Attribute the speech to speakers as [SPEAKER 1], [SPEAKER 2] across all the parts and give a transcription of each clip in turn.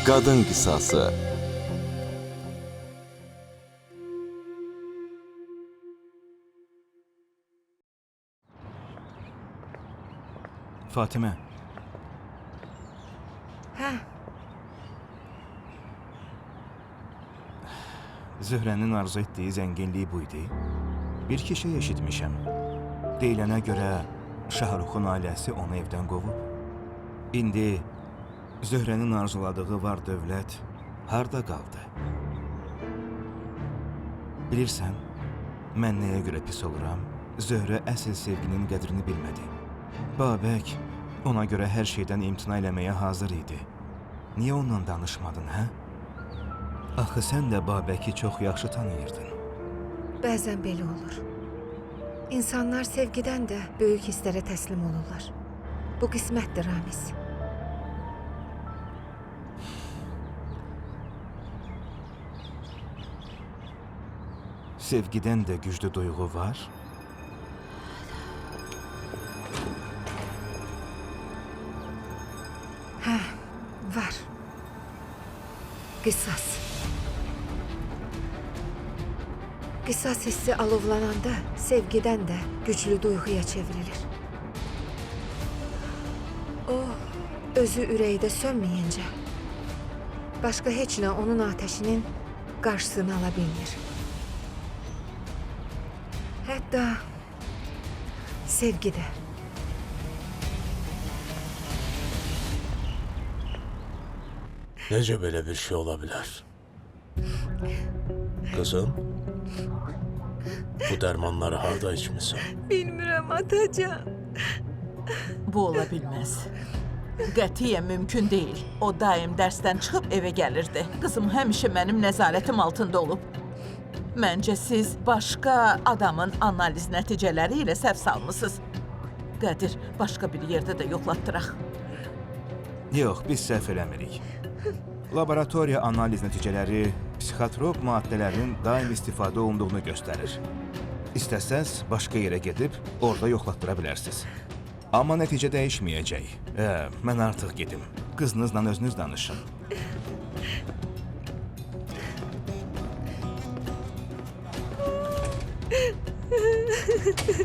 [SPEAKER 1] Qadın qisası.
[SPEAKER 2] Fatimə,
[SPEAKER 3] Hə,
[SPEAKER 2] Zöhrənin arzu etdiyi zənginlik bu idi. Bir iki şey eşitmişəm. Deyilənə görə Şahruxun ailəsi onu evdən qovub. İndi Zöhrənin arzuladığı var dövlət harda qaldı? Bilirsən, mən nəyə görə pis oluram? Zöhrə əsl sevginin qədrini bilmədi. Babək ona görə hər şeydən imtina eləməyə hazır idi. Niyə ondan danışmadın, hə? Axı sən də Babəki çox yaxşı tanıyırdın.
[SPEAKER 3] bəzən belə olur. İnsanlar sevgidən də böyük hisslərə təslim olurlar. Bu qismətdir, Ramiz.
[SPEAKER 2] Sevgidən də güclü duyğu var.
[SPEAKER 3] Hə, var. Qisas. Qisas hissi alovlananda sevgidən də güclü duyğuya çevrilir. O, özü ürəkdə sönməyincə, başqa heç nə onun ateşinin qarşısını ala bilmir. Hətta sevgi də.
[SPEAKER 4] Necə belə bir şey ola bilər? Qızım, bu dərmanları harda içmisən?
[SPEAKER 3] Bilmirəm atacan.
[SPEAKER 5] Bu ola bilməz. Qətiyyən mümkün deyil. O daim dərsdən çıxıb evə gəlirdi. Qızım həmişə mənim nəzarətim altında olub. Məncə siz başqa adamın analiz nəticələri ilə səhv salmısınız. Qədir, başqa bir yerdə də yoxlatdıraq.
[SPEAKER 2] Yox, biz səhv eləmirik. Laboratoriya analiz nəticələri psixotrop maddələrin daim istifadə olunduğunu göstərir. İstəsəz, başqa yerə gedib, orada yoxlatdıra bilərsiniz. Amma nəticə dəyişməyəcək. Mən artıq gedim. Qızınızla özünüz danışın.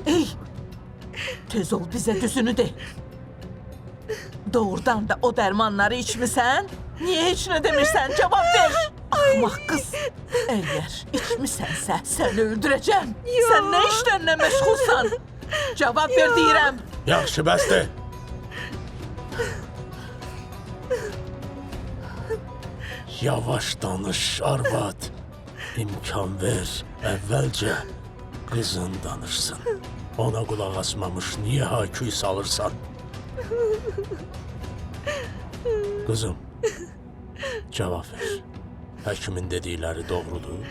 [SPEAKER 5] Ey! Tez ol, bizə düzünü de. Doğrudan da o dərmanları içmisən? Niyə heç nə demirsən? Cavab ver! Axmaq qız! Əgər içmisənsə, səni öldürəcəm. Sən nə işlərlə məşğulsan? Cavab ver deyirəm.
[SPEAKER 4] Yaxşı, bəsdir. Yavaş danış, arvad. İmkan ver, əvvəlcə qızın danışsın. Ona qulaq asmamış niyə haküy salırsan? Qızım, cavab ver. Həkimin dedikləri doğrudur.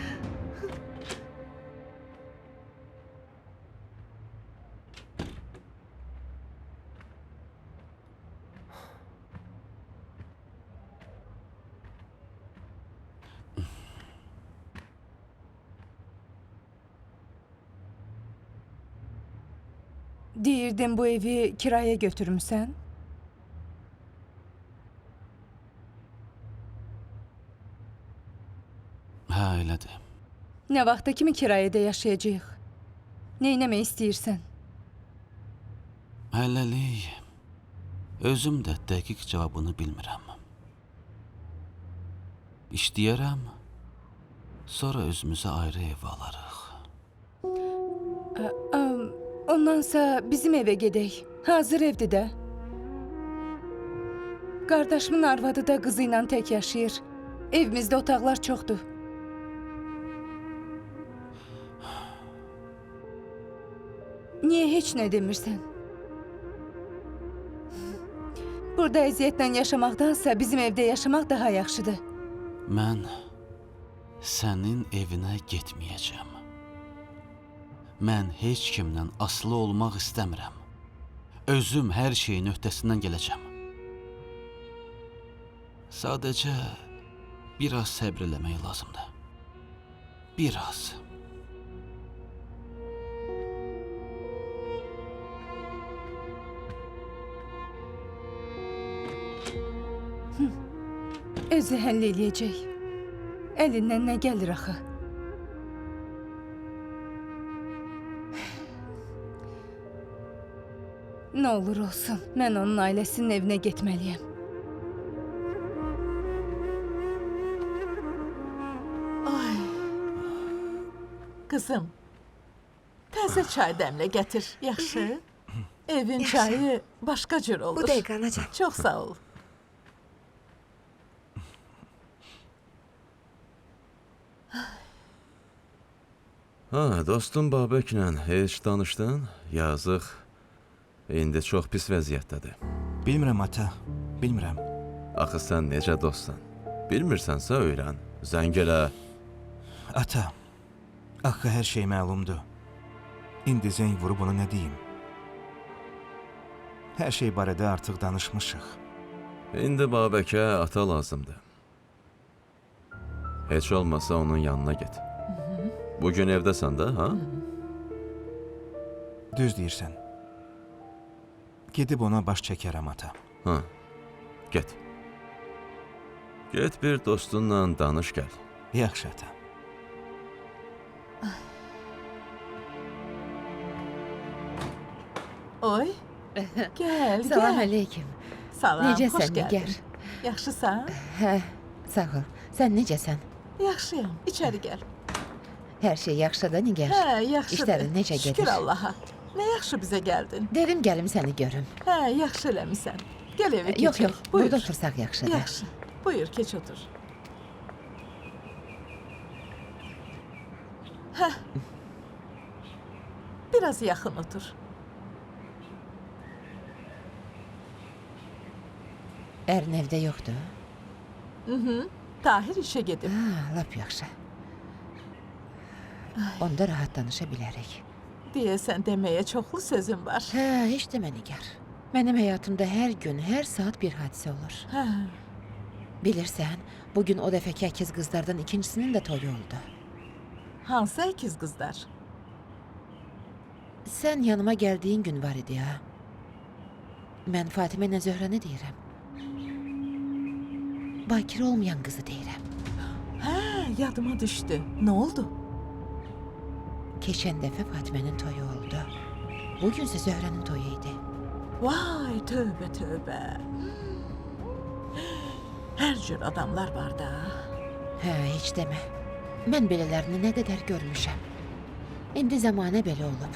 [SPEAKER 6] Deyirdin bu evi kiraya götürmüsən?
[SPEAKER 7] Hə, elədir.
[SPEAKER 6] Nə vaxta kimi kirayədə yaşayacağıq? Neynəmək istəyirsən?
[SPEAKER 7] Hələlik, özüm də dəqiq cavabını bilmirəm. İşləyərəm, sonra özümüzə ayrı ev alarıq.
[SPEAKER 6] Ondansa bizim evə gedək. Hazır evdir də. Qardaşımın arvadı da qızı ilə tək yaşayır. Evimizdə otaqlar çoxdur. Niyə heç nə demirsən? Burada əziyyətlə yaşamaqdansa bizim evdə yaşamaq daha yaxşıdır.
[SPEAKER 7] Mən sənin evinə getməyəcəm. Mən heç kimlə asılı olmaq istəmirəm. Özüm hər şeyin öhdəsindən gələcəm. Sadəcə biraz səbr eləmək lazımdır. Biraz.
[SPEAKER 6] Özü həll eləyəcək. Əlindən nə gəlir axı? Nə olur olsun, mən onun ailəsinin evinə getməliyəm.
[SPEAKER 5] Ay. Qızım, təzə çay dəmlə gətir, yaxşı? Evin çayı başqa cür olur.
[SPEAKER 3] Bu dəqiqə anacan.
[SPEAKER 5] Çox sağ ol.
[SPEAKER 1] Ha, dostum Babəklə heç danışdın? Yazıq. İndi çox pis vəziyyətdədir.
[SPEAKER 2] Bilmirəm ata, bilmirəm.
[SPEAKER 1] Axı sən necə dostsan? Bilmirsənsə öyrən. Zəng elə.
[SPEAKER 2] Ata, axı hər şey məlumdur. İndi zəng vurub ona nə deyim? Hər şey barədə artıq danışmışıq.
[SPEAKER 1] İndi Babəkə ata lazımdır. Heç olmasa onun yanına get. Bugün evdəsən də, ha?
[SPEAKER 2] Düz deyirsən. Gedib ona baş çəkərəm ata.
[SPEAKER 1] Ha, get. Get bir dostunla danış gəl.
[SPEAKER 2] Yaxşı ata.
[SPEAKER 5] Oy. Gəl,
[SPEAKER 8] Salam
[SPEAKER 5] gəl.
[SPEAKER 8] aleyküm.
[SPEAKER 5] Salam, xoş
[SPEAKER 8] Necəsən,
[SPEAKER 5] gəldin.
[SPEAKER 8] Nigar?
[SPEAKER 5] Yaxşısan?
[SPEAKER 8] Hə, sağ ol. Sən necəsən?
[SPEAKER 5] Yaxşıyam. İçəri gəl.
[SPEAKER 8] Hər şey yaxşıdır, Nigar?
[SPEAKER 5] Hə, yaxşıdır.
[SPEAKER 8] İşlərin necə gedir?
[SPEAKER 5] Şükür Allaha. Nə yaxşı bizə gəldin.
[SPEAKER 8] Derim gəlim səni görüm.
[SPEAKER 5] Hə, yaxşı eləmisən. Gəl evə keçək.
[SPEAKER 8] Yox, yox,
[SPEAKER 5] Buyur.
[SPEAKER 8] burada otursaq yaxşıdır.
[SPEAKER 5] Yaxşı. Buyur, keç otur. Hə. Biraz yaxın otur.
[SPEAKER 8] Ərin evdə yoxdur?
[SPEAKER 5] Tahir işə gedib.
[SPEAKER 8] Ha, lap yaxşı. Onda rahat danışa bilərik.
[SPEAKER 5] Deyəsən deməyə çoxlu sözüm var.
[SPEAKER 8] Hə, heç demə Nigar. Mənim həyatımda hər gün, hər saat bir hadisə olur.
[SPEAKER 5] Hə.
[SPEAKER 8] Bilirsən, bugün o dəfəki əkiz qızlardan ikincisinin də toyu oldu.
[SPEAKER 5] Hansı əkiz qızlar?
[SPEAKER 8] Sən yanıma gəldiyin gün var idi ya. Mən Fatimə ilə Zöhrəni deyirəm. Bakir olmayan qızı deyirəm.
[SPEAKER 5] Hə, yadıma düşdü. Nə oldu?
[SPEAKER 8] Keçən dəfə Fatimənin toyu oldu. Bugünsə Zöhrənin toyu idi.
[SPEAKER 5] Vay, tövbə, tövbə. Hər cür adamlar var da.
[SPEAKER 8] Hə, heç demə. Mən belələrini nə qədər görmüşəm. İndi zamanə belə olub.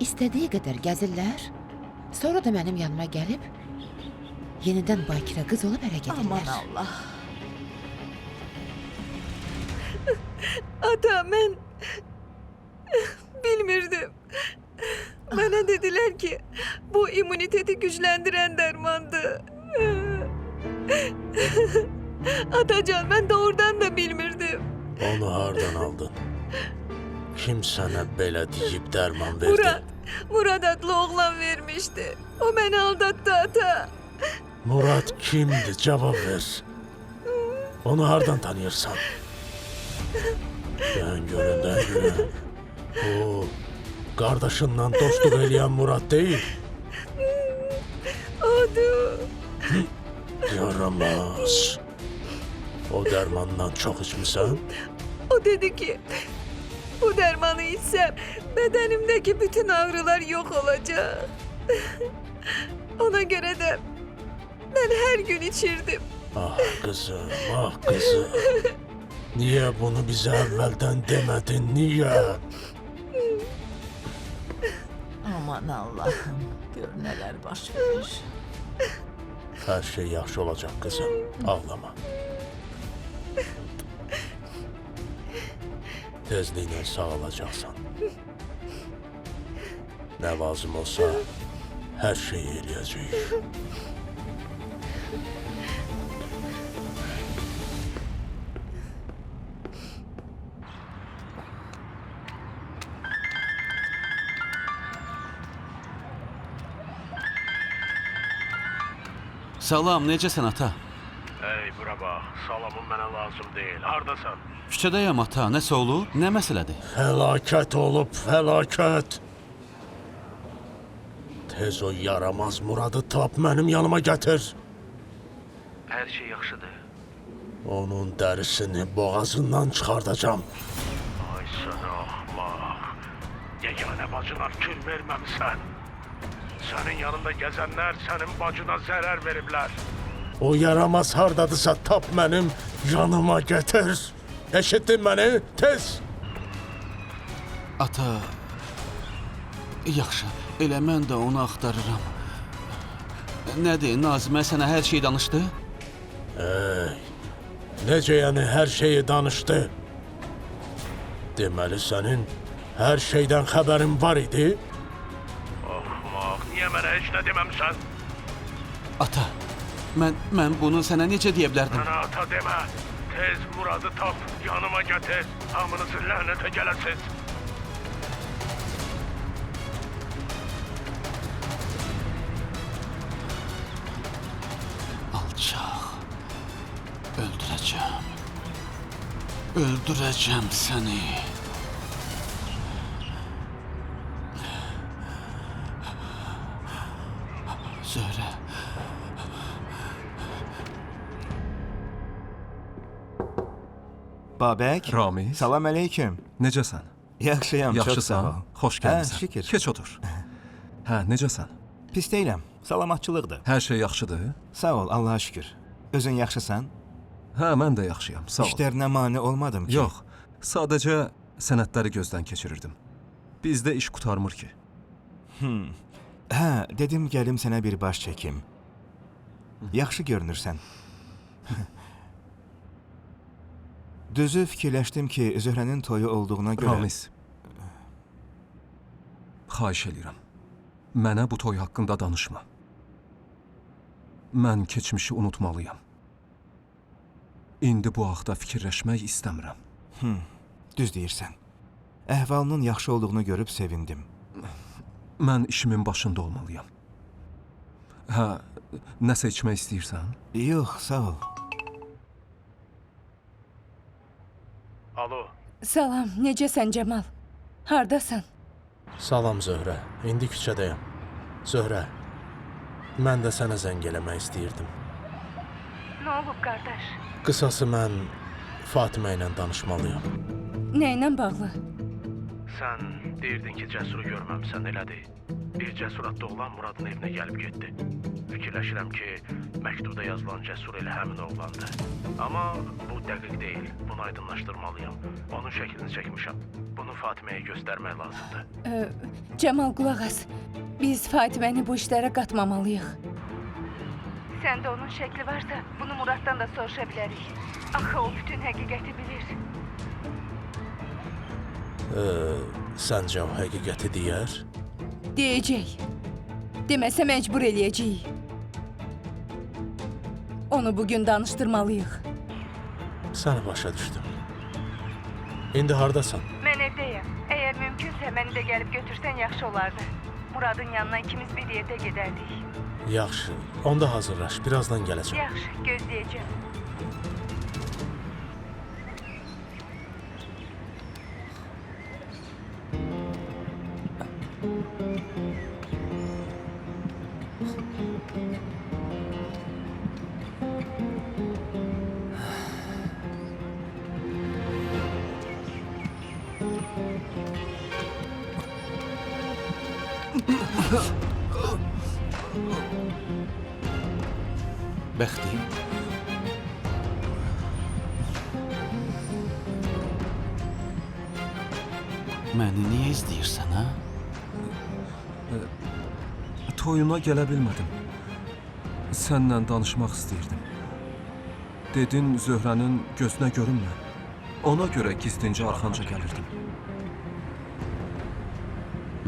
[SPEAKER 8] İstədiyi qədər gəzirlər, sonra da mənim yanıma gəlib, yenidən bakirə qız olub ərə gedirlər.
[SPEAKER 5] Aman Allah.
[SPEAKER 3] Ata, mən bilmirdim. Mənə dedilər ki, bu immuniteti gücləndirən dərmandır. Atacan, mən doğrudan da bilmirdim.
[SPEAKER 4] Onu hardan aldın? Kim sənə belə deyib dərman verdi?
[SPEAKER 3] Murad adlı oğlan vermişdi. O beni aldattı ata.
[SPEAKER 4] Murad kimdi? Cavab ver. Onu hardan tanıyırsan? Ben görən. O, qardaşınla dostluq eləyən Murad deyil.
[SPEAKER 3] Odur.
[SPEAKER 4] Yaramaz. O dərmandan çox içmisən?
[SPEAKER 3] O dedi ki, bu dermanı içsem bedenimdeki bütün ağrılar yok olacak. Ona göre de ben her gün içirdim.
[SPEAKER 4] Ah kızım, ah kızım. Niye bunu bize evvelden demedin, niye?
[SPEAKER 5] Aman Allah'ım, gör neler baş verir.
[SPEAKER 4] Her şey yaxşı olacak kızım, ağlama. Tezliklə sağalacaqsan. Nə lazım olsa, hər şeyi eləyəcəyik.
[SPEAKER 7] Salam, necəsən ata?
[SPEAKER 4] Ey, bura bax, salamın mənə lazım deyil. Hardasan?
[SPEAKER 7] Küçədəyəm ata, nəsə olub? Nə məsələdir?
[SPEAKER 4] Fəlakət olub, fəlakət. Tez o yaramaz Muradı tap, mənim yanıma gətir.
[SPEAKER 7] Hər şey yaxşıdır.
[SPEAKER 4] Onun dərisini boğazından çıxardacağam. Ay sənə axmaq. Yeganə bacına fikir verməmisən. Sənin yanında gəzənlər sənin bacına zərər veriblər. O yaramaz hardadısa tap mənim yanıma gətir. Eşitdin məni? Tez!
[SPEAKER 7] Ata, yaxşı, elə mən də onu axtarıram. Nədir, Nazimə sənə hər şey danışdı?
[SPEAKER 4] Necə yəni hər şeyi danışdı? Deməli sənin hər şeydən xəbərin var idi? Axmaq, niyə mənə heç nə deməmsən?
[SPEAKER 7] Ata, mən bunu sənə necə deyə bilərdim?
[SPEAKER 4] Mənə ata demə. Tez Muradı tap, yanıma gətir. Hamınızı lənətə gələsiz.
[SPEAKER 7] Alçaq. Öldürəcəm. Öldürəcəm səni. Zöhrə.
[SPEAKER 2] Babək,
[SPEAKER 9] Ramiz,
[SPEAKER 2] salam əleyküm.
[SPEAKER 9] necəsən?
[SPEAKER 2] Yaxşıyam, çox sağ ol.
[SPEAKER 9] Yaxşısan? Xoş gəlmisən.
[SPEAKER 2] şükür.
[SPEAKER 9] Keç otur. Hə, necəsən?
[SPEAKER 2] Pis deyiləm, salamatçılıqdır.
[SPEAKER 9] Hər şey yaxşıdır?
[SPEAKER 2] Sağ ol, Allaha şükür. Özün yaxşısan?
[SPEAKER 9] Hə, mən də yaxşıyam. Sağ ol.
[SPEAKER 2] İşlərinə mane olmadım ki.
[SPEAKER 9] Yox, sadəcə sənədləri gözdən keçirirdim. Bizdə iş qurtarmır ki.
[SPEAKER 2] Hə, dedim gəlim sənə bir baş çəkim. Yaxşı görünürsən. Düzü fikirləşdim ki, Zöhrənin toyu olduğuna görə...
[SPEAKER 9] Ramiz, xahiş edirəm. Mənə bu toy haqqında danışma. Mən keçmişi unutmalıyam. İndi bu haqda fikirləşmək istəmirəm.
[SPEAKER 2] Düz deyirsən. Əhvalının yaxşı olduğunu görüb sevindim.
[SPEAKER 9] Mən işimin başında olmalıyam. Hə, nəsə içmək istəyirsən?
[SPEAKER 2] Yox, sağ ol.
[SPEAKER 4] Alo.
[SPEAKER 6] Salam, necəsən Cəmal? Hardasan?
[SPEAKER 4] Salam Zöhrə. İndi küçədəyəm. Zöhrə, mən də sənə zəng eləmək istəyirdim.
[SPEAKER 6] Nə olub qardaş?
[SPEAKER 4] Qısası mən Fatimə ilə danışmalıyam.
[SPEAKER 6] Nə ilə bağlı?
[SPEAKER 4] Sən deyirdin ki, Cəsuru görməmisən, elədir. Bir Cəsur adlı oğlan Muradın evinə gəlib getdi. Fikirləşirəm ki, məktubda yazılan Cəsur elə həmin oğlandı. Amma bu dəqiq deyil, bunu aydınlaşdırmalıyam. Onun şəklini çəkmişəm. Bunu Fatiməyə göstərmək lazımdır.
[SPEAKER 6] Cəmal, qulaq as. Biz Fatiməni bu işlərə qatmamalıyıq. Səndə onun şəkli varsa, bunu Muraddan da soruşa bilərik. Axı o bütün həqiqəti bilir.
[SPEAKER 4] Səncə o həqiqəti deyər?
[SPEAKER 6] Deyəcək. Deməsə məcbur eləyəcəyik. Onu bugün danışdırmalıyıq.
[SPEAKER 4] Səni başa düşdüm. İndi hardasan?
[SPEAKER 6] Mən evdəyəm. Əgər mümkünsə məni də gəlib götürsən yaxşı olardı. Muradın yanına ikimiz bir yerdə gedərdik.
[SPEAKER 4] Yaxşı, onda hazırlaş, birazdan gələcəm.
[SPEAKER 6] Yaxşı, gözləyəcəm.
[SPEAKER 7] Bəxti. Məni niyə izləyirsən, ha?
[SPEAKER 9] Toyuna gələ bilmədim. Səninlə danışmaq istəyirdim. Dedin Zöhrənin gözünə görünmə. Ona görə gizlincə arxanca gəlirdim.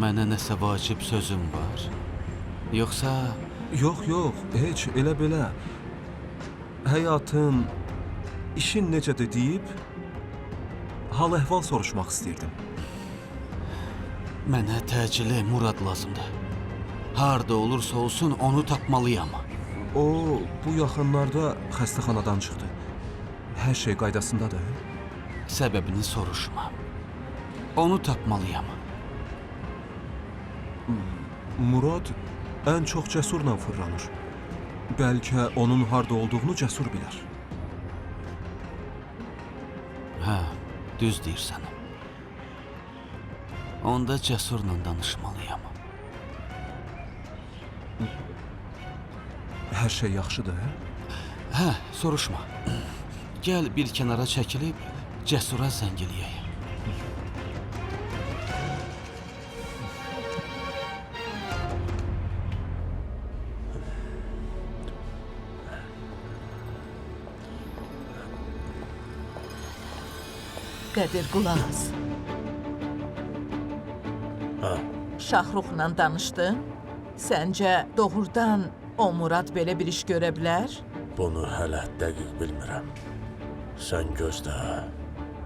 [SPEAKER 7] Mənə nəsə vacib sözüm var. Yoxsa
[SPEAKER 9] Yox, heç elə belə. Həyatın, işin necədir deyib, hal-əhval soruşmaq istəyirdim.
[SPEAKER 7] mənə təcili Murad lazımdır. Harda olursa olsun onu tapmalıyam.
[SPEAKER 9] O, bu yaxınlarda xəstəxanadan çıxdı. Hər şey qaydasındadır.
[SPEAKER 7] Səbəbini soruşma. Onu tapmalıyam.
[SPEAKER 9] Murad ən çox cəsurla fırlanır. Bəlkə onun harda olduğunu Cəsur bilər.
[SPEAKER 7] Hə, düz deyirsən. Onda Cəsurla danışmalıyam.
[SPEAKER 9] Hər şey yaxşıdır, hə?
[SPEAKER 7] Hə, soruşma. Gəl bir kənara çəkilib Cəsura zəng eləyək.
[SPEAKER 5] Qədir, qulaq as.
[SPEAKER 4] Hə,
[SPEAKER 5] Şahruxla danışdın. Səncə doğrudan o Murad belə bir iş görə bilər?
[SPEAKER 4] bunu hələ dəqiq bilmirəm. Sən gözlə.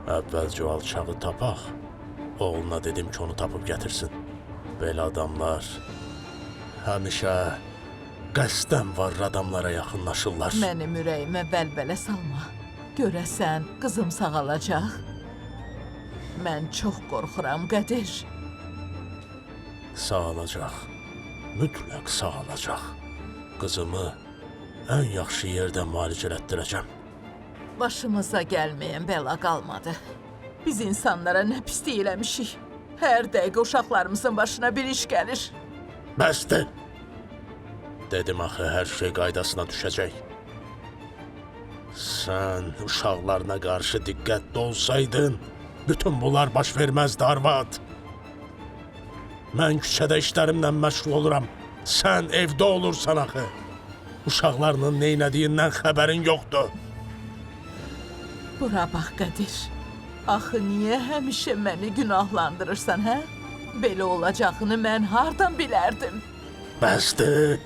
[SPEAKER 4] Əvvəlcə o alçağı tapaq. Oğluna dedim ki, onu tapıb gətirsin. Belə adamlar həmişə qəsdən var adamlara yaxınlaşırlar.
[SPEAKER 5] Mənim ürəyimə vəlvələ salma. Görəsən qızım sağalacaq. Mən çox qorxuram, Qədir.
[SPEAKER 4] Sağalacaq. Mütləq sağalacaq. Qızımı ən yaxşı yerdə müalicə etdirəcəm.
[SPEAKER 5] Başımıza gəlməyən bəla qalmadı. Biz insanlara nə pislik eləmişik. Hər dəqiqə uşaqlarımızın başına bir iş gəlir.
[SPEAKER 4] Bəsdir. Dedim axı, hər şey qaydasına düşəcək. Sən uşaqlarına qarşı diqqətli olsaydın, bütün bunlar baş verməzdi, arvad. Mən küçədə işlərimlə məşğul oluram. Sən evdə olursan axı. Uşaqlarının neynədiyindən xəbərin yoxdur.
[SPEAKER 5] Bura bax, Qədir. Axı niyə həmişə məni günahlandırırsan, hə? Belə olacağını mən hardan bilərdim?
[SPEAKER 4] Bəsdir.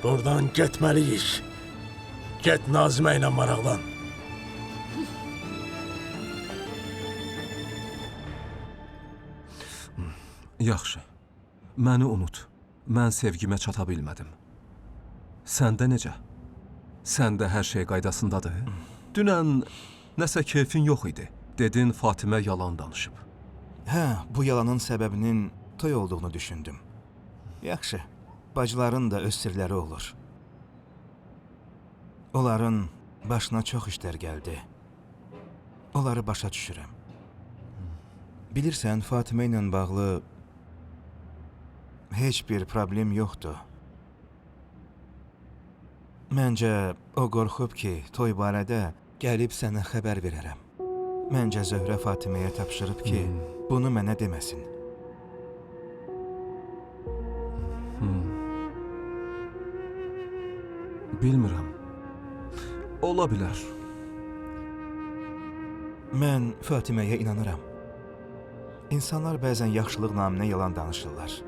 [SPEAKER 4] Buradan getməliyik. Get Nazimə ilə maraqlan.
[SPEAKER 9] Yaxşı. Məni unut. Mən sevgimə çata bilmədim. Səndə necə? Səndə hər şey qaydasındadır? Dünən nəsə keyfin yox idi. Dedin Fatimə yalan danışıb.
[SPEAKER 2] Hə, bu yalanın səbəbinin toy olduğunu düşündüm. Yaxşı, bacıların da öz sirləri olur. Onların başına çox işlər gəldi. Onları başa düşürəm. Bilirsən, Fatimə ilə bağlı heç bir problem yoxdur. Məncə, o qorxub ki, toy barədə gəlib sənə xəbər verərəm. Məncə, Zöhrə Fatiməyə tapşırıb ki, bunu mənə deməsin.
[SPEAKER 9] Bilmirəm. Ola bilər.
[SPEAKER 2] Mən Fatiməyə inanıram. İnsanlar bəzən yaxşılıq naminə yalan danışırlar.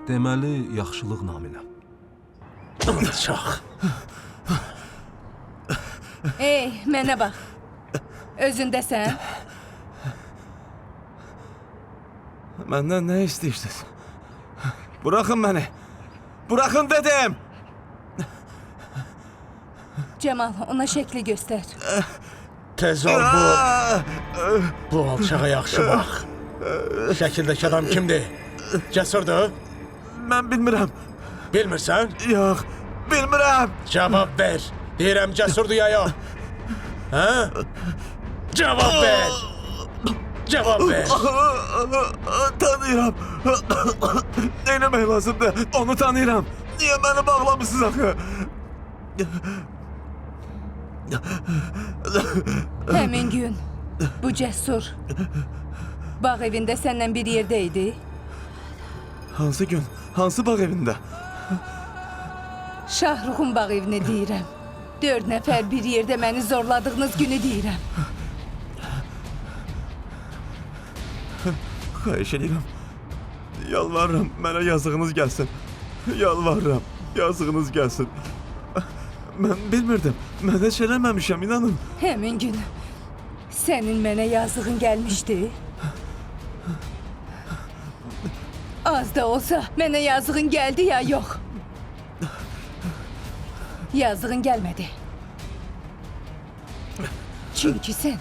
[SPEAKER 9] Deməli, yaxşılıq naminə.
[SPEAKER 4] Çax.
[SPEAKER 6] Ey, mənə bax. Özündəsən?
[SPEAKER 1] Məndən nə istəyirsiniz? Buraxın məni. Buraxın dedim.
[SPEAKER 6] Cəmal, ona şəkli göstər.
[SPEAKER 4] Tez ol bu. Bu alçağa yaxşı bax. Şəkildəki adam kimdir? Cəsurdur?
[SPEAKER 1] Mən bilmirəm.
[SPEAKER 4] Bilmirsən?
[SPEAKER 1] Yox, bilmirəm.
[SPEAKER 4] Cavab ver. Deyirəm cəsurdur ya yox. Hə? Cavab ver. Cavab ver.
[SPEAKER 1] Tanıyıram. Neyləmək lazımdır? Onu tanıyıram. Niyə məni bağlamısınız axı?
[SPEAKER 6] Həmin gün bu Cəsur bağ evində səndən bir yerdə idi.
[SPEAKER 1] Hansı gün? Hansı bağ evində?
[SPEAKER 6] Şahruxun bağ evini deyirəm. 4 nəfər bir yerdə məni zorladığınız günü deyirəm.
[SPEAKER 1] Xahiş edirəm. Yalvarıram, mənə yazığınız gəlsin. Yalvarıram, yazığınız gəlsin. Mən bilmirdim. Mən heç eləməmişəm, inanın.
[SPEAKER 6] Həmin gün sənin mənə yazığın gəlmişdi. Az da olsa mənə yazığın gəldi ya yox. Yazığın gəlmədi. Çünki sən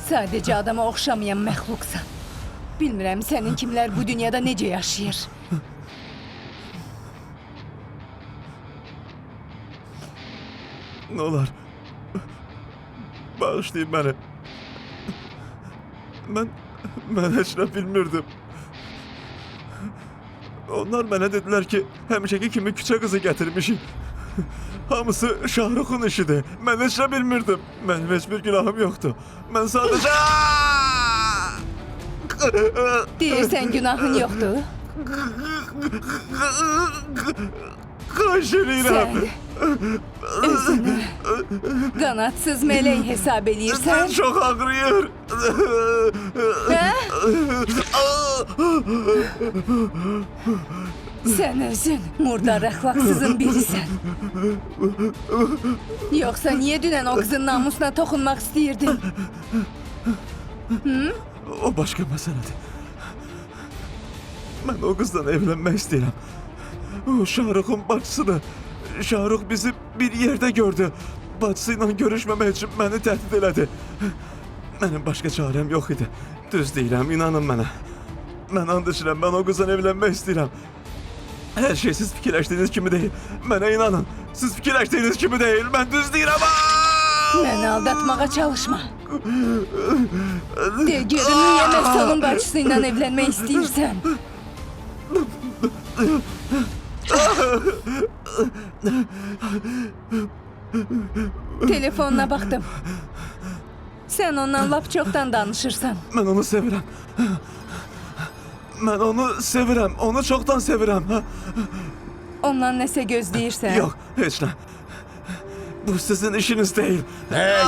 [SPEAKER 6] sadəcə adama oxşamayan məxluqsan. Bilmirəm sənin kimlər bu dünyada necə yaşayır.
[SPEAKER 1] Ne olar? Bağışlayın beni. Ben heç nə bilmirdim. Onlar mənə dedilər ki, həmişəki kimi küçə qızı gətirmişik. Hamısı Şahruxun işidir. Mən heç nə bilmirdim. Mənim heç bir günahım yoxdur. Mən sadəcə...
[SPEAKER 6] Deyirsən günahın yoxdur.
[SPEAKER 1] Xahiş edirəm.
[SPEAKER 6] Sən özünü qanadsız mələk hesab eləyirsən.
[SPEAKER 1] Çox ağrıyır.
[SPEAKER 6] Hə? Sən özün murdar əxlaqsızın birisən. Yoxsa niyə dünən o qızın namusuna toxunmaq istəyirdin?
[SPEAKER 1] O başqa məsələdir. Mən o qızdan evlənmək istəyirəm. O Şahruxun bacısıdır. Şahrux bizi bir yerdə gördü. Bacısı ilə görüşməmək üçün məni təhdid elədi. Mənim başqa çarəm yox idi. Düz deyirəm, inanın mənə. Mən and içirəm, mən o qızdan evlənmək istəyirəm. Hər şey siz fikirləşdiyiniz kimi deyil. Mənə inanın, siz fikirləşdiyiniz kimi deyil. Mən düz deyirəm.
[SPEAKER 6] Məni aldatmağa çalışma. De görüm niyə Məfsalın bacısı ilə evlənmək istəyirsən? Telefonuna baxdım. Sən ondan lap çoxdan danışırsan.
[SPEAKER 1] Mən onu sevirəm. Mən onu sevirəm, onu çoxdan sevirəm.
[SPEAKER 6] Ondan nəsə gözləyirsən?
[SPEAKER 1] Yox, heç nə. Bu sizin işiniz deyil.
[SPEAKER 4] Hey,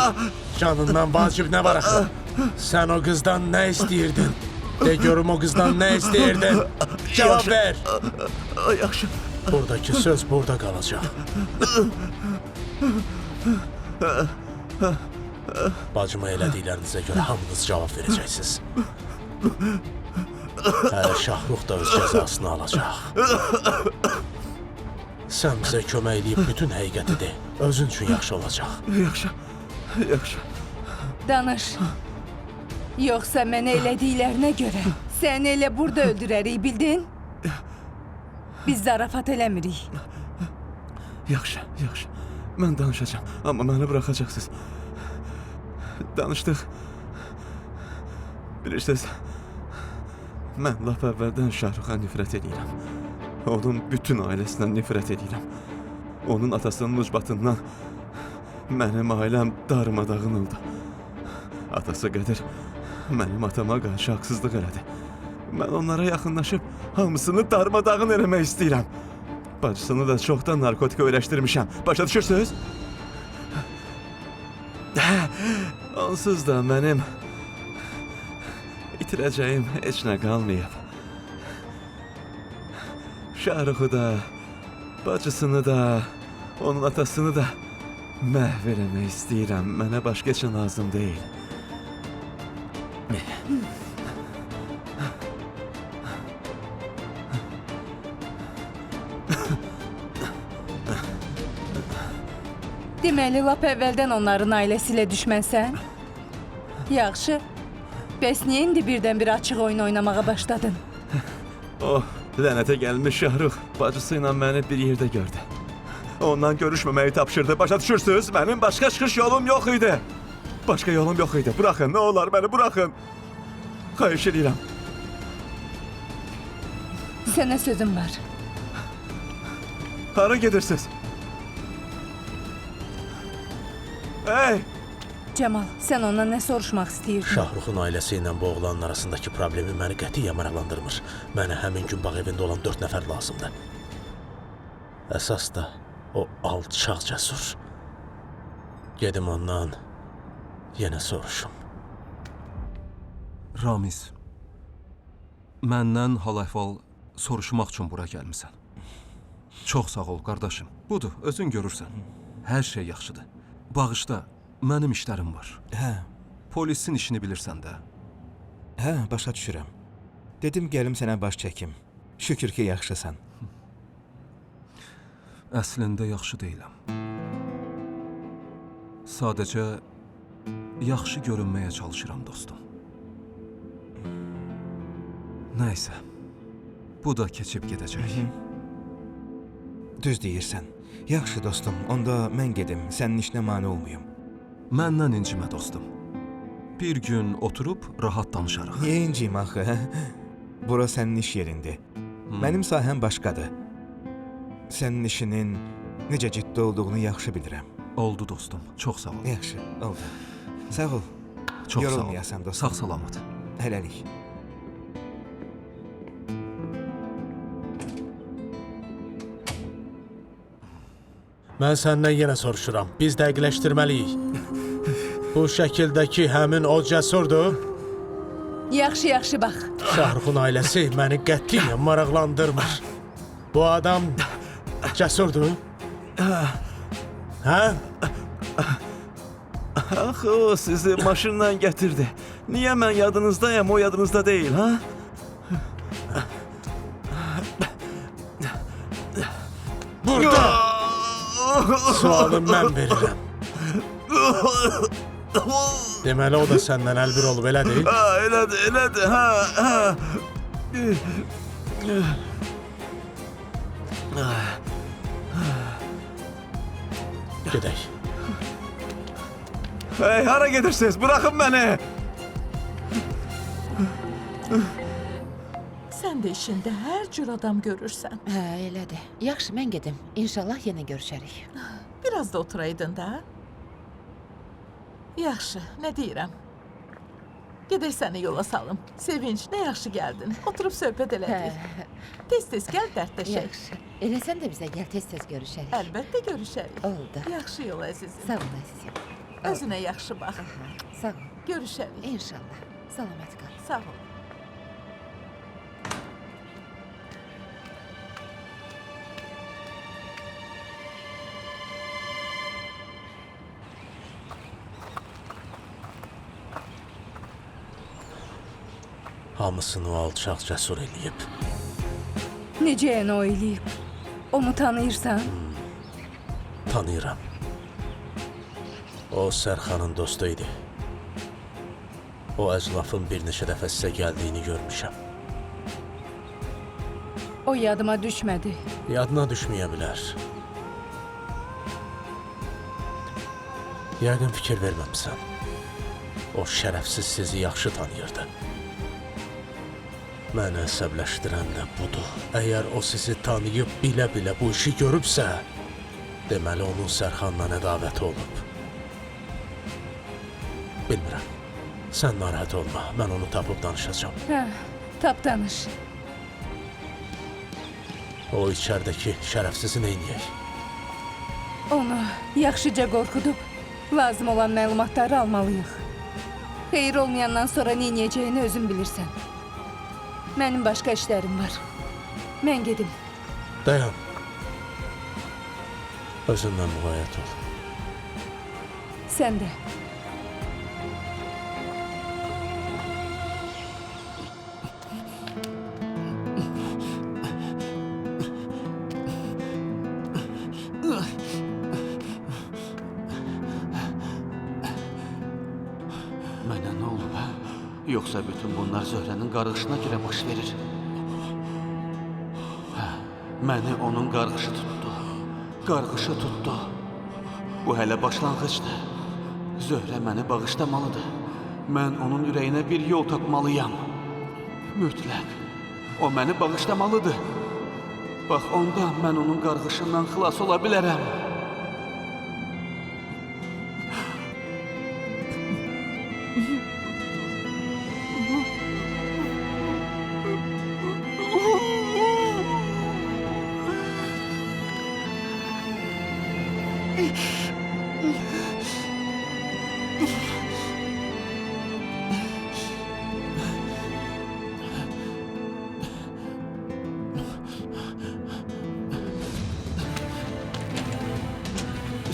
[SPEAKER 4] canından vacib ne var axı? Sen o kızdan ne istiyirdin? De görüm o kızdan ne istiyirdin? Cevap ver.
[SPEAKER 1] Yaxşı.
[SPEAKER 4] Buradaki söz burada kalacak. Bacıma elədiklərinizə görə hamınız cavab verəcəksiniz. Hələ Şahrux da öz cəzasını alacaq. Sən bizə kömək eləyib bütün həqiqəti de. Özün üçün yaxşı olacaq.
[SPEAKER 1] Yaxşı. Yaxşı.
[SPEAKER 6] Danış. Yoxsa mənə elədiklərinə görə səni elə burada öldürərik, bildin? Biz zarafat eləmirik.
[SPEAKER 1] Yaxşı, yaxşı. Mən danışacağam, amma məni buraxacaqsınız. Danışdıq. Bilirsiniz, mən lap əvvəldən Şahruxa nifrət edirəm. Onun bütün ailəsindən nifrət edirəm. Onun atasının ucbatından mənim ailəm darmadağın oldu. Atası Qədir mənim atama qarşı haqsızlıq elədi. Mən onlara yaxınlaşıb hamısını darmadağın eləmək istəyirəm. Bacısını da çoxdan narkotika öyrəşdirmişəm. Başa düşürsünüz? Onsuz da mənim itirəcəyim heç nə qalmayıb. Şahruxu da, bacısını da, onun atasını da məhv eləmək istəyirəm. Mənə başqa heç nə lazım deyil.
[SPEAKER 6] Deməli, lap əvvəldən onların ailəsi ilə düşmənsən? Yaxşı. Bəs niyə indi birdən-bir açıq oyun oynamağa başladın?
[SPEAKER 1] O, lənətə gəlmiş Şahrux bacısı ilə məni bir yerdə gördü. Ondan görüşməməyi tapşırdı. Başa düşürsünüz? Mənim başqa çıxış yolum yox idi. Başqa yolum yox idi. Buraxın, nə olar məni buraxın. Xahiş edirəm.
[SPEAKER 6] Sənə sözüm var.
[SPEAKER 1] Hara gedirsiniz? Hey!
[SPEAKER 6] Cəmal, sən ondan nə soruşmaq istəyirdin?
[SPEAKER 4] Şahruxun ailəsi ilə bu oğlanın arasındakı problemi məni qətiyyən maraqlandırmır. Mənə həmin gün bağ evində olan 4 nəfər lazımdır. Əsas da o alçaq cəsur. Gedim ondan yenə soruşum.
[SPEAKER 9] Ramiz, məndən hal-əhval soruşmaq üçün bura gəlmisən. Çox sağ ol, qardaşım. Budur, özün görürsən. Hər şey yaxşıdır. Bağışda, mənim işlərim var.
[SPEAKER 2] Hə,
[SPEAKER 9] Polisin işini bilirsən də.
[SPEAKER 2] hə, başa düşürəm. Dedim gəlim sənə baş çəkim. Şükür ki, yaxşısan.
[SPEAKER 9] Əslində yaxşı deyiləm. Sadəcə yaxşı görünməyə çalışıram, dostum. Nəysə. Bu da keçib gedəcək.
[SPEAKER 2] Düz deyirsən. Yaxşı dostum, onda mən gedim. Sənin işinə mane olmayım.
[SPEAKER 9] Məndən incimə dostum. Bir gün oturub rahat danışarıq.
[SPEAKER 2] Niyə inciyim axı, hə? Bura sənin iş yerindir. Mənim sahəm başqadır. Sənin işinin necə ciddi olduğunu yaxşı bilirəm.
[SPEAKER 9] Oldu dostum. Çox sağ ol.
[SPEAKER 2] Yaxşı, oldu. Sağ ol.
[SPEAKER 9] Çox sağ ol.
[SPEAKER 2] Yorulmayasan dostum.
[SPEAKER 9] Sağ salamat.
[SPEAKER 2] Hələlik.
[SPEAKER 10] Mən səndən yenə soruşuram. Biz dəqiqləşdirməliyik. Bu şəkildəki həmin o Cəsurdur?
[SPEAKER 6] Yaxşı, yaxşı bax.
[SPEAKER 10] Şahruk'un ailəsi məni qətiyyən maraqlandırmır. Bu adam Cəsurdur? Hə?
[SPEAKER 1] Axı o sizi maşınla gətirdi. Niyə mən yadınızdayam, o yadınızda deyil, ha?
[SPEAKER 10] Burada! Sualı mən verirəm. Deməli o da səndən əlbir olub, elə deyil?
[SPEAKER 1] Ha, elədir, ha.
[SPEAKER 10] Gedək.
[SPEAKER 1] Hey, hara gedirsiniz? Bırakın beni.
[SPEAKER 5] Sən də işində hər cür adam görürsən.
[SPEAKER 8] Hə, elədir. Yaxşı, mən gedim. İnşallah yenə görüşərik.
[SPEAKER 5] Biraz da oturaydın da. Yaxşı, nə deyirəm? Gedək səni yola salım. Sevinç, nə yaxşı gəldin. Oturub söhbət elədik. Tez-tez gəl dərdləşək.
[SPEAKER 8] Yaxşı. Elə sən də bizə gəl, tez-tez görüşərik.
[SPEAKER 5] Əlbəttə görüşərik.
[SPEAKER 8] Oldu.
[SPEAKER 5] Yaxşı yol əzizim.
[SPEAKER 8] Sağ ol əzizim.
[SPEAKER 5] Özünə yaxşı bax.
[SPEAKER 8] Aha, sağ ol.
[SPEAKER 5] Görüşərik.
[SPEAKER 8] İnşallah. Salamat qal.
[SPEAKER 5] Sağ ol.
[SPEAKER 10] Hamısını o alçaq Cəsur eləyib.
[SPEAKER 6] Necə yəni o eləyib? Onu tanıyırsan?
[SPEAKER 10] Tanıyıram. O Sərxanın dostu idi. O əclafın bir neçə dəfə sizə gəldiyini görmüşəm.
[SPEAKER 6] O yadıma düşmədi.
[SPEAKER 10] Yadına düşməyə bilər. Yəqin fikir verməmsən. O şərəfsiz sizi yaxşı tanıyırdı. Məni əsəbləşdirən də budur. Əgər o sizi tanıyıb bilə-bilə bu işi görübsə, deməli onun Sərxanla ədavəti olub. Bilmirəm. Sən narahat olma. Mən onu tapıb danışacağam.
[SPEAKER 6] Hə, tap danış.
[SPEAKER 10] O içərdəki şərəfsizi neyniyək?
[SPEAKER 6] Onu yaxşıca qorxudub, lazım olan məlumatları almalıyıq. Xeyir olmayandan sonra neyniyəcəyini özün bilirsən. Mənim başqa işlərim var. Mən gedim.
[SPEAKER 10] Dayan. Özündən müğayət ol.
[SPEAKER 6] Sən də.
[SPEAKER 7] Mənə nə olub, hə? Yoxsa bütün bunlar Zöhrənin qarğışına görə baş verir? Hə, məni onun qarğışı tutdu. Qarğışı tutdu. Bu hələ başlanğıcdır. Zöhrə məni bağışlamalıdır. Mən onun ürəyinə bir yol tapmalıyam. Mütləq. O məni bağışlamalıdır. Bax, onda mən onun qarğışından xilas ola bilərəm.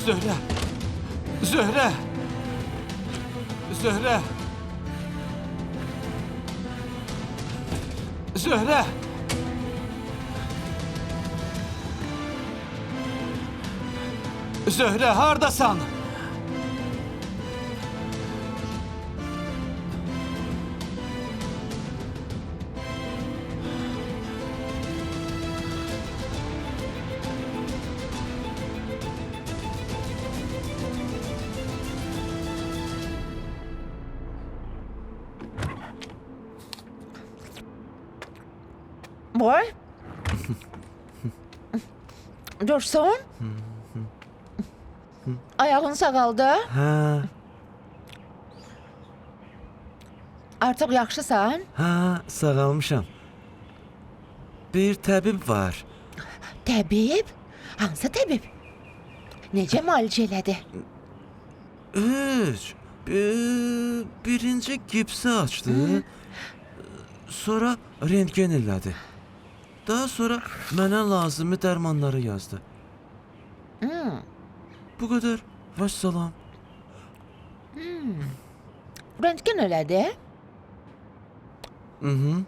[SPEAKER 7] Zöhrə! Zöhrə! Zöhrə! Zöhrə! Zöhrə, hardasan?
[SPEAKER 8] Boy. Dursun. Ayağın sağaldı.
[SPEAKER 1] Hə,
[SPEAKER 8] Artıq yaxşısan?
[SPEAKER 1] hə, sağalmışam. Bir təbib var.
[SPEAKER 8] Təbib? Hansı təbib? Necə müalicə elədi?
[SPEAKER 1] Heç. Birinci gipsi açdı. Sonra rentgen elədi. Daha sonra mənə lazımi dərmanları yazdı. Bu qədər. Vəssalam.
[SPEAKER 8] Röntgen elədi?
[SPEAKER 1] Mhm.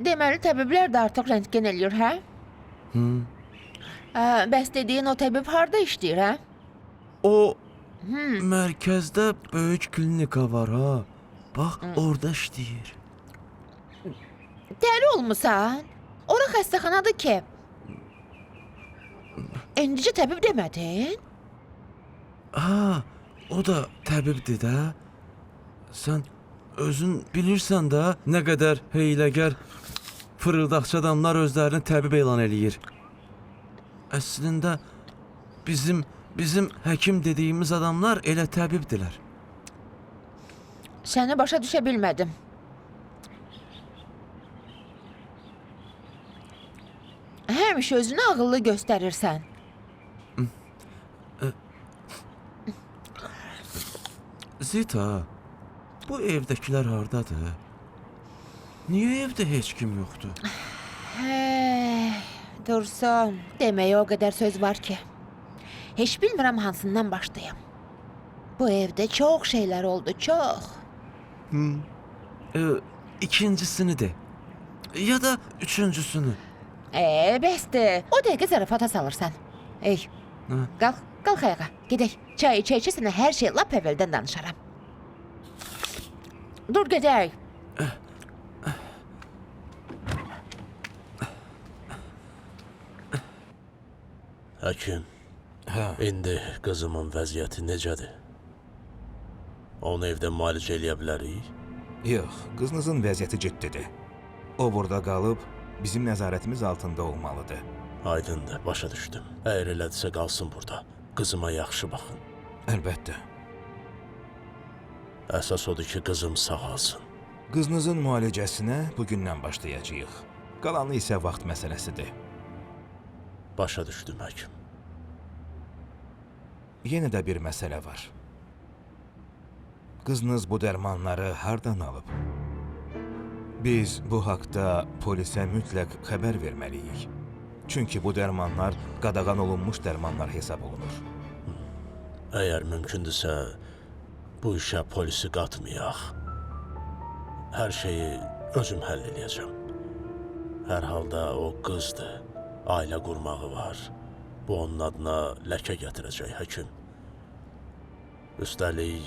[SPEAKER 8] Deməli təbiblər də artıq röntgen eləyir, hə?
[SPEAKER 1] Hı.
[SPEAKER 8] Bəs dediyin o təbib harda işləyir, hə?
[SPEAKER 1] O mərkəzdə böyük klinika var ha. Bax, orada işləyir.
[SPEAKER 8] Dəli olmusan? Ora xəstəxanadır ki. İndicə təbib demədin?
[SPEAKER 1] Ha, o da təbibdir də. Sən özün bilirsən də nə qədər heyləgər fırıldaqçı adamlar özlərini təbib elan eləyir. Əslində bizim həkim dediyimiz adamlar elə təbibdilər.
[SPEAKER 8] Səni başa düşə bilmədim. Həmişə özünü ağıllı göstərirsən.
[SPEAKER 1] Zita, bu evdəkilər hardadır? Niyə evdə heç kim yoxdur?
[SPEAKER 8] Dursun, deməyə o qədər söz var ki. Heç bilmirəm hansından başlayım. Bu evdə çox şeylər oldu, çox.
[SPEAKER 1] İkincisini de. Ya da üçüncüsünü.
[SPEAKER 8] Bəsdir. O dəqiqə zarafata salırsan. Ey, qalx ayağa, gedək. Çay içə-içə sənə hər şey lap əvvəldən danışaram. Dur, gedək.
[SPEAKER 10] Həkim, indi qızımın vəziyyəti necədir? Onu evdə müalicə eləyə bilərik?
[SPEAKER 2] Yox, qızınızın vəziyyəti ciddidir. O burada qalıb bizim nəzarətimiz altında olmalıdır.
[SPEAKER 10] Aydındır, başa düşdüm. Əgər elədirsə qalsın burada. Qızıma yaxşı baxın.
[SPEAKER 2] Əlbəttə.
[SPEAKER 10] Əsas odur ki, qızım sağalsın.
[SPEAKER 2] Qızınızın müalicəsinə bugündən başlayacağıq. Qalanı isə vaxt məsələsidir.
[SPEAKER 10] Başa düşdüm, həkim.
[SPEAKER 2] Yenə də bir məsələ var. Qızınız bu dərmanları hardan alıb? Biz bu haqda polisə mütləq xəbər verməliyik. Çünki bu dərmanlar qadağan olunmuş dərmanlar hesab olunur.
[SPEAKER 10] Əgər mümkündürsə, bu işə polisi qatmayaq. Hər şeyi özüm həll edəcəm. Hər halda o qızdır, ailə qurmağı var. Bu onun adına ləkə gətirəcək, həkim. Üstəlik,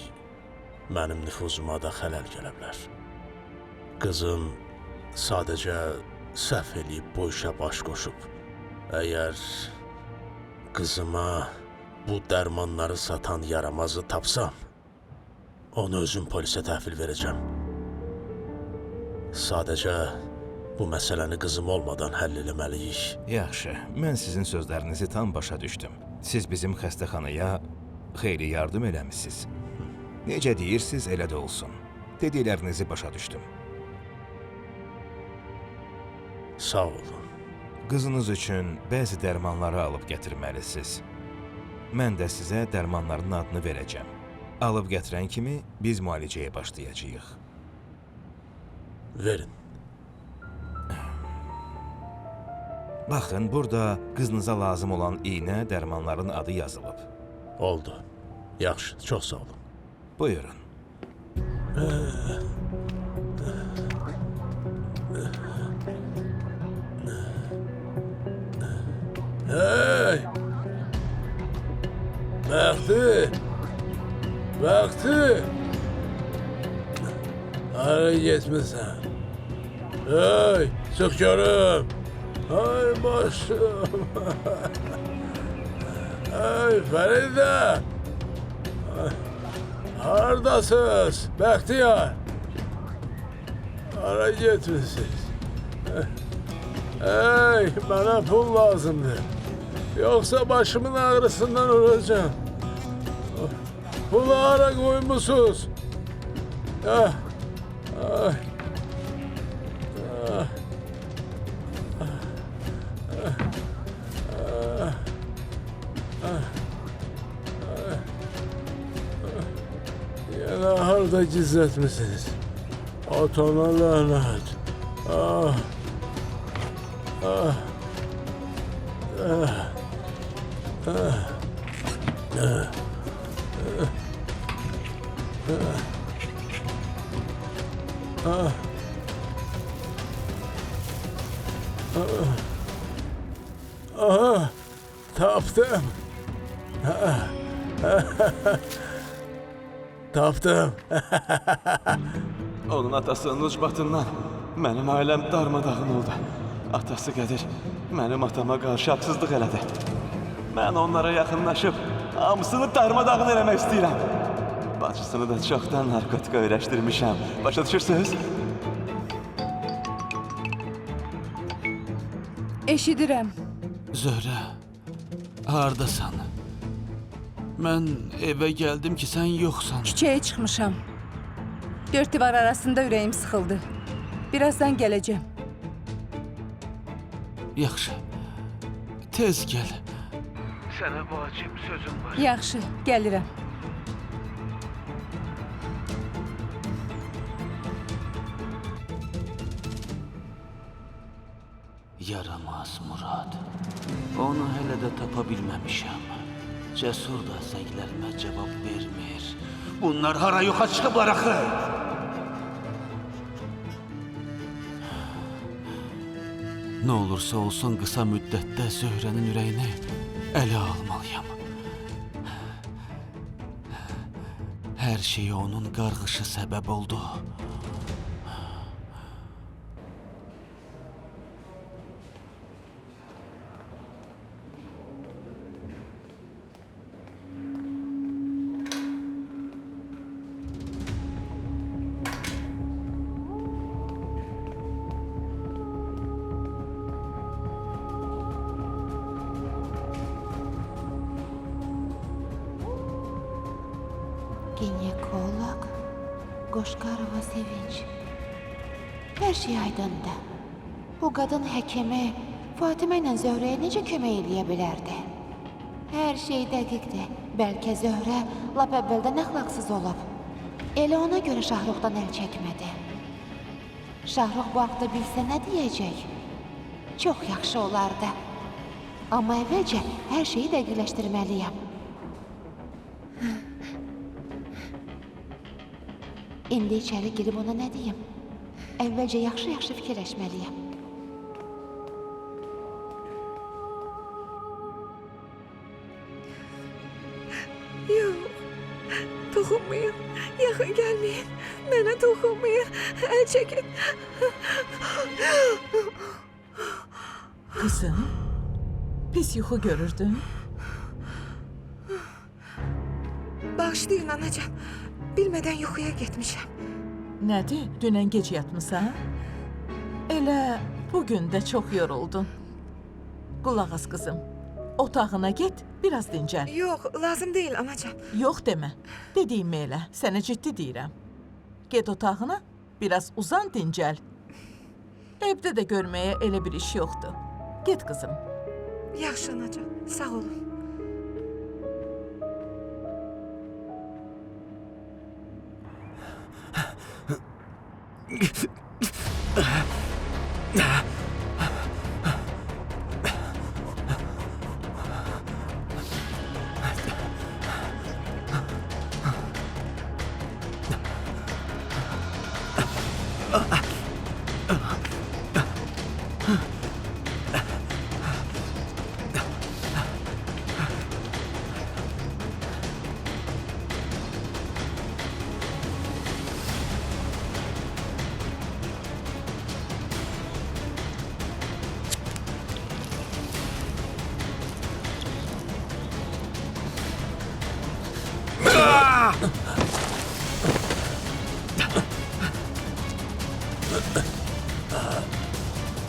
[SPEAKER 10] mənim nüfuzuma da xələl gələ bilər. Qızım sadəcə səhv eləyib bu işə baş qoşub. Əgər qızıma bu dərmanları satan yaramazı tapsam, onu özüm polisə təhvil verəcəm. Sadəcə bu məsələni qızım olmadan həll eləməliyik.
[SPEAKER 2] Yaxşı, mən sizin sözlərinizi tam başa düşdüm. Siz bizim xəstəxanaya xeyli yardım eləmişsiniz. Necə deyirsiniz, elə də olsun. Dediklərinizi başa düşdüm.
[SPEAKER 10] Sağ olun.
[SPEAKER 2] Qızınız üçün bəzi dərmanları alıb gətirməlisiniz. Mən də sizə dərmanların adını verəcəm. Alıb gətirən kimi biz müalicəyə başlayacağıq.
[SPEAKER 10] Verin.
[SPEAKER 2] Baxın, burada qızınıza lazım olan iynə, dərmanların adı yazılıb.
[SPEAKER 10] Oldu. Yaxşı, çox sağ olun.
[SPEAKER 2] Buyurun.
[SPEAKER 10] Hey! Bəxti! Bəxti! Hara getmirsən? Hey! Çıx görüm! Ay başım! Ay Fəridə! Hardasınız? Bəxtiyar! Hara getmisiniz? Hey, bana pul lazımdır. Yoksa başımın ağrısından öleceğim. Pulu hara koymuşsunuz? Ah, ay. Ah. Yine harda gizletmişsiniz. Atana lanet. Ah. Ah. Ah. Ah. Ah. Ah. Aha, taptım. Taptım.
[SPEAKER 1] Onun atasının ucbatından mənim ailəm darmadağın oldu. Atası Qədir mənim atama qarşı haqsızlıq elədi. Mən onlara yaxınlaşıb hamısını darmadağın eləmək istəyirəm. Bacısını da çoxdan narkotika öyrəşdirmişəm. Başa düşürsünüz?
[SPEAKER 6] Eşidirəm.
[SPEAKER 7] Zöhrə, hardasan? Mən evə gəldim ki, sən yoxsan.
[SPEAKER 6] Küçəyə çıxmışam. Dörd divar arasında ürəyim sıxıldı. Birazdan gələcəm.
[SPEAKER 7] Yaxşı, tez gəl.
[SPEAKER 4] Sənə vacib sözüm var.
[SPEAKER 6] Yaxşı, gəlirəm.
[SPEAKER 7] Yaramaz Murad. Onu hələ də tapa bilməmişəm. Cəsur da zənglərimə cavab vermir. Bunlar hara yoxa çıxıblar axı? Nə olursa olsun qısa müddətdə Zöhrənin ürəyini ələ almalıyam. Hər şeyə onun qarğışı səbəb oldu.
[SPEAKER 8] Ginekolog Qoşqarova Sevinç. Hər şey aydındır. Bu qadın həkimi Fatimə ilə Zöhrəyə necə kömək eləyə bilərdi? Hər şey dəqiqdir. Bəlkə Zöhrə lap əvvəldən əxlaqsız olub. Elə ona görə Şahruxdan əl çəkmədi. Şahrux bu haqda bilsə nə deyəcək? Çox yaxşı olardı. Amma əvvəlcə hər şeyi dəqiqləşdirməliyəm. İndi içəri girib ona nə deyim? Əvvəlcə yaxşı-yaxşı fikirləşməliyəm.
[SPEAKER 3] Yox, toxunmayın, yaxın gəlməyin, mənə toxunmayın, əl çəkin.
[SPEAKER 5] Qızım, pis yuxu görürdün.
[SPEAKER 3] Bağışlayın anacan, bilmədən yuxuya getmişəm.
[SPEAKER 5] Nədir, dünən gec yatmısan? Elə bugün də çox yoruldun. Qulaq as qızım, otağına get, biraz dincəl.
[SPEAKER 3] Yox, lazım deyil anacan.
[SPEAKER 5] Yox demə, dediyimi elə, sənə ciddi deyirəm. Get otağına, biraz uzan, dincəl. Evdə də görməyə elə bir iş yoxdur. Get qızım.
[SPEAKER 3] Yaxşı anacan, sağ olun.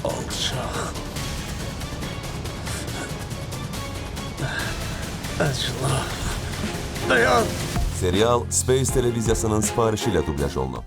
[SPEAKER 10] Alçaq. Əclaf. Dayan!
[SPEAKER 11] Serial Space televiziyasının sifarişi ilə dublyaj olunub.